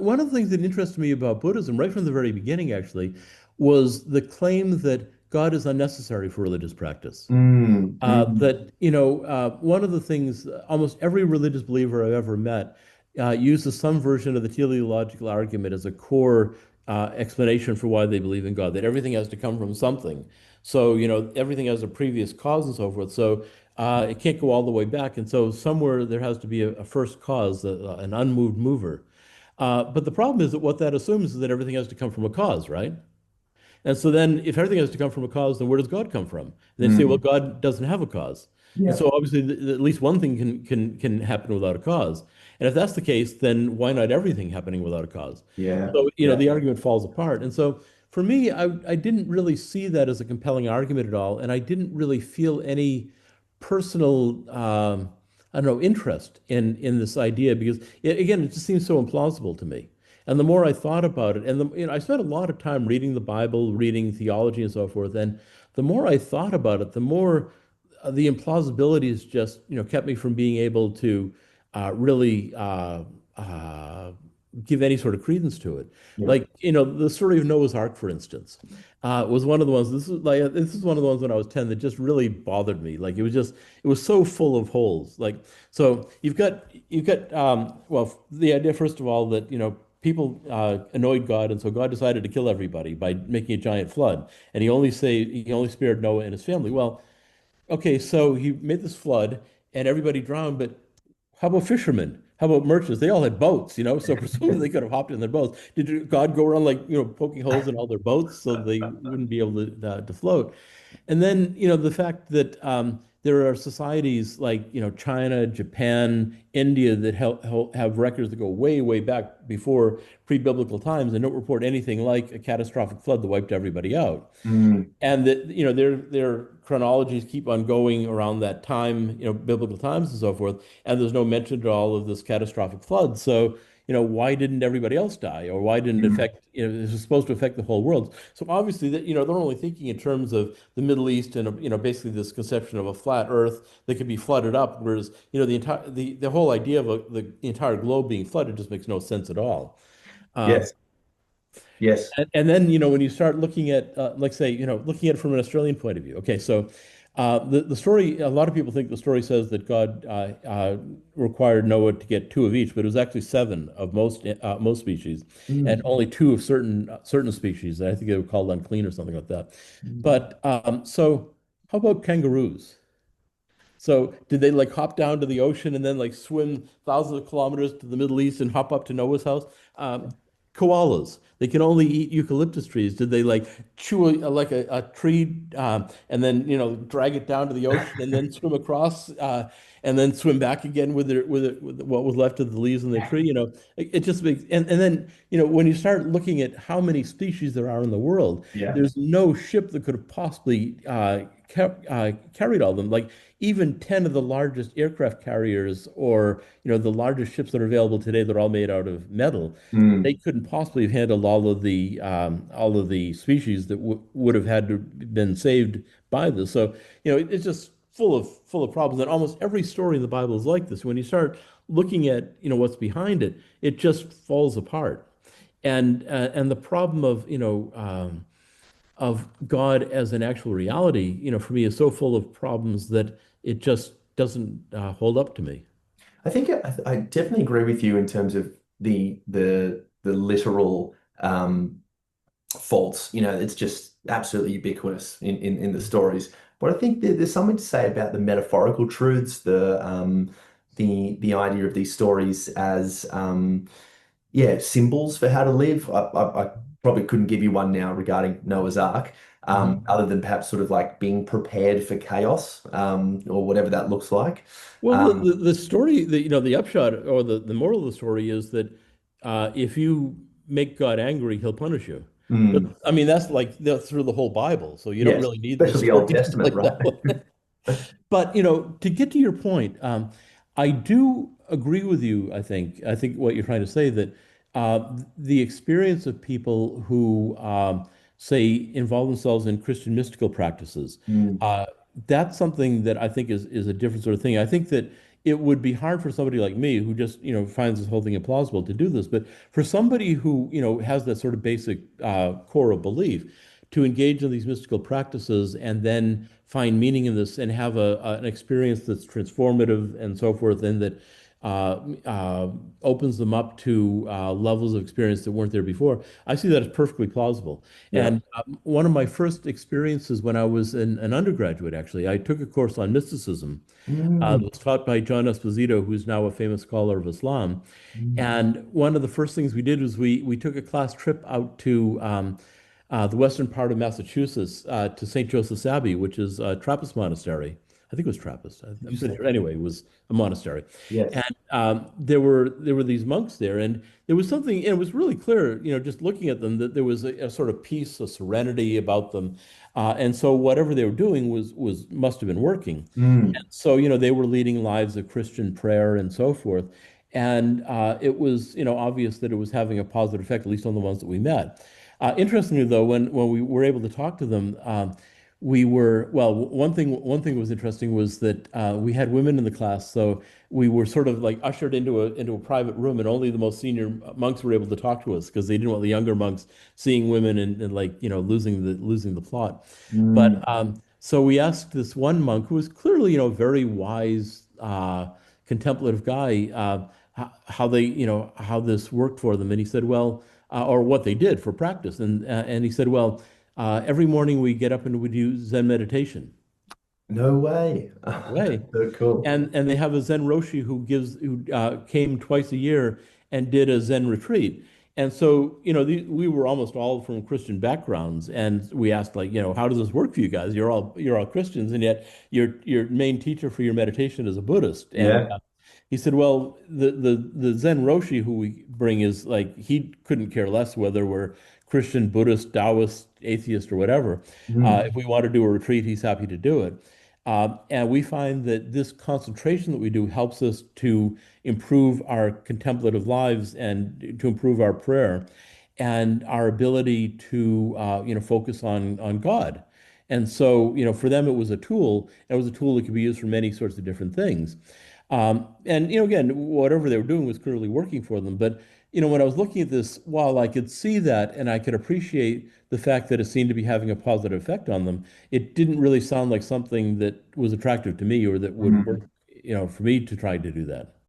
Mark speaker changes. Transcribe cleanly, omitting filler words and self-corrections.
Speaker 1: one of the things that interested me about Buddhism, right from the very beginning, actually, was the claim that God is unnecessary for religious practice.
Speaker 2: Mm, mm.
Speaker 1: One of the things almost every religious believer I've ever met uses some version of the teleological argument as a core explanation for why they believe in God, that everything has to come from something. So, everything has a previous cause and so forth. So, it can't go all the way back. And so, somewhere there has to be a first cause, an unmoved mover. But the problem is that what that assumes is that everything has to come from a cause, right? And so then, if everything has to come from a cause, then where does God come from? And they say, well,
Speaker 2: Mm.
Speaker 1: God doesn't have a cause. And
Speaker 2: Yeah.
Speaker 1: so obviously, at least one thing can happen without a cause. And if that's the case, then why not everything happening without a cause?
Speaker 2: Yeah.
Speaker 1: So,
Speaker 2: Yeah.
Speaker 1: the argument falls apart. And so for me, I didn't really see that as a compelling argument at all. And I didn't really feel any personal, I don't know, interest in this idea because, again, it just seems so implausible to me. And the more I thought about it, and I spent a lot of time reading the Bible, reading theology and so forth, and the more I thought about it, the more the implausibilities just, kept me from being able to really give any sort of credence to it.
Speaker 2: Yeah.
Speaker 1: Like, the story of Noah's Ark, for instance, was one of the ones. This is one of the ones when I was 10 that just really bothered me. Like, it was so full of holes. Like, so you've got well, the idea first of all that people annoyed God, and so God decided to kill everybody by making a giant flood, and he only spared Noah and his family. Well, okay, so he made this flood, and everybody drowned, but how about fishermen? How about merchants? They all had boats, so presumably they could have hopped in their boats. Did God go around like, poking holes in all their boats so they wouldn't be able to float? And then, the fact that there are societies like, China, Japan, India that have records that go way, way back before pre-biblical times and don't report anything like a catastrophic flood that wiped everybody out.
Speaker 2: Mm.
Speaker 1: And that, their chronologies keep on going around that time, biblical times and so forth. And there's no mention at all of this catastrophic flood. So, why didn't everybody else die? Or why didn't it
Speaker 2: Mm.
Speaker 1: affect, this is supposed to affect the whole world. So obviously that, they're only thinking in terms of the Middle East and, basically this conception of a flat earth that could be flooded up. Whereas, the whole idea of the entire globe being flooded just makes no sense at all. Um,
Speaker 2: Yes. Yes.
Speaker 1: and then, when you start looking at, like say, looking at it from an Australian point of view. Okay, so the story, a lot of people think the story says that God required Noah to get two of each, but it was actually seven of most species, and
Speaker 2: Mm.
Speaker 1: only two of certain species. I think they were called unclean or something like that.
Speaker 2: Mm.
Speaker 1: But so, how about kangaroos? So did they like hop down to the ocean and then like swim thousands of kilometers to the Middle East and hop up to Noah's house? Koalas, they can only eat eucalyptus trees. Did they like chew like a tree and then drag it down to the ocean and then swim across and then swim back again with what was left of the leaves in the tree? It just makes and then when you start looking at how many species there are in the world,
Speaker 2: Yeah.
Speaker 1: there's no ship that could have possibly carried all of them. Like even 10 of the largest aircraft carriers or the largest ships that are available today that are all made out of metal, they
Speaker 2: Mm.
Speaker 1: couldn't possibly have handled all of the species that would have had to been saved by this. So it's just full of problems, and almost every story in the Bible is like this. When you start looking at what's behind it, it just falls apart. And the problem of God as an actual reality, for me is so full of problems that it just doesn't hold up to me.
Speaker 2: I think I definitely agree with you in terms of the literal faults. It's just absolutely ubiquitous in the stories. But I think there's something to say about the metaphorical truths, the idea of these stories as yeah, symbols for how to live. I probably couldn't give you one now regarding Noah's Ark,
Speaker 1: Mhm.
Speaker 2: other than perhaps sort of like being prepared for chaos, or whatever that looks like.
Speaker 1: Well,
Speaker 2: Um,
Speaker 1: the story, the upshot or the moral of the story is that if you make God angry, he'll punish you. But
Speaker 2: mm,
Speaker 1: I mean, that's through the whole Bible, so you don't
Speaker 2: yes,
Speaker 1: really need the
Speaker 2: especially the Old
Speaker 1: story
Speaker 2: Testament,
Speaker 1: like that
Speaker 2: right?
Speaker 1: one. But to get to your point, I do agree with you. I think what you're trying to say that the experience of people who say involve themselves in Christian mystical practices,
Speaker 2: Mm,
Speaker 1: uh, that's something that I think is a different sort of thing. I think that it would be hard for somebody like me who just, finds this whole thing implausible to do this. But for somebody who, has that sort of basic core of belief, to engage in these mystical practices and then find meaning in this and have an experience that's transformative and so forth, and that uh, opens them up to levels of experience that weren't there before. I see that as perfectly plausible.
Speaker 2: Yeah.
Speaker 1: And one of my first experiences when I was an undergraduate, actually, I took a course on mysticism. It
Speaker 2: Mm.
Speaker 1: was taught by John Esposito, who's now a famous scholar of Islam.
Speaker 2: Mm.
Speaker 1: And one of the first things we did was we took a class trip out to the western part of Massachusetts to St. Joseph's Abbey, which is a Trappist monastery. I think it was Trappist. I'm pretty
Speaker 2: Interesting.
Speaker 1: sure. Anyway, it was a monastery,
Speaker 2: Yes.
Speaker 1: and there were these monks there, and there was something. And it was really clear, just looking at them, that there was a sort of peace, a serenity about them, and so whatever they were doing was must have been working.
Speaker 2: Mm.
Speaker 1: So, they were leading lives of Christian prayer and so forth. And it was, obvious that it was having a positive effect, at least on the ones that we met. Interestingly, though, when we were able to talk to them, we were, well, one thing that was interesting was that we had women in the class. So we were sort of like ushered into a private room, and only the most senior monks were able to talk to us because they didn't want the younger monks seeing women and like, losing the plot.
Speaker 2: Mm.
Speaker 1: But so we asked this one monk who was clearly, a very wise, contemplative guy, how they, how this worked for them. And he said, well, or what they did for practice. And he said, well, every morning we get up and we do Zen meditation.
Speaker 2: No way.
Speaker 1: Way.
Speaker 2: So cool.
Speaker 1: And they have a Zen Roshi who came twice a year and did a Zen retreat. And so, we were almost all from Christian backgrounds, and we asked, like, how does this work for you guys? You're all Christians, and yet your main teacher for your meditation is a Buddhist. And
Speaker 2: Yeah.
Speaker 1: he said, well, the Zen Roshi who we bring is like, he couldn't care less whether we're Christian, Buddhist, Taoist, atheist, or whatever.
Speaker 2: Mm.
Speaker 1: If we want to do a retreat, he's happy to do it. And we find that this concentration that we do helps us to improve our contemplative lives and to improve our prayer and our ability to, focus on God. And so, for them, it was a tool. It was a tool that could be used for many sorts of different things. And, again, whatever they were doing was clearly working for them. But, when I was looking at this, while I could see that and I could appreciate the fact that it seemed to be having a positive effect on them, it didn't really sound like something that was attractive to me or that would
Speaker 2: Mm.
Speaker 1: work, for me to try to do that.